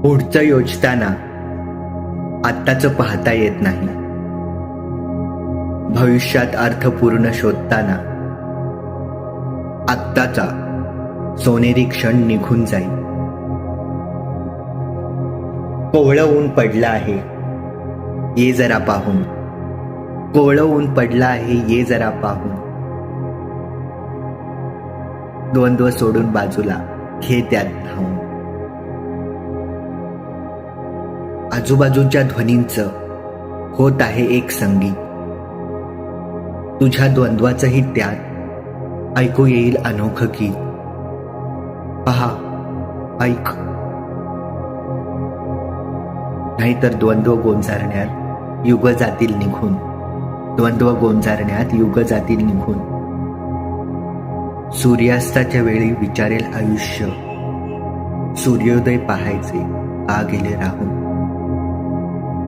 पुढचं योजताना आत्ताचं पाहता येत नाही. भविष्यात अर्थपूर्ण शोधताना आत्ताचा सोनेरी क्षण निघून जाईल. कोवळं ऊन पडलं आहे, ये जरा पाहून. कोवळं ऊन पडलं आहे, ये जरा पाहून. द्वंद्व सोडून बाजूला घे त्यात धावून. आजूबाजूच्या ध्वनींचं होत आहे एक संगीत. तुझ्या द्वंद्वाचंही त्यात ऐकू येईल अनोखं गीत. पहा, ऐक. नाहीतर द्वंद्व गोंजारण्यात युग जातील निघून. द्वंद्व गोंजारण्यात युग जातील निघून. सूर्यास्ताच्या वेळी विचारेल आयुष्य, सूर्योदय पाहायचे का गेले राहून.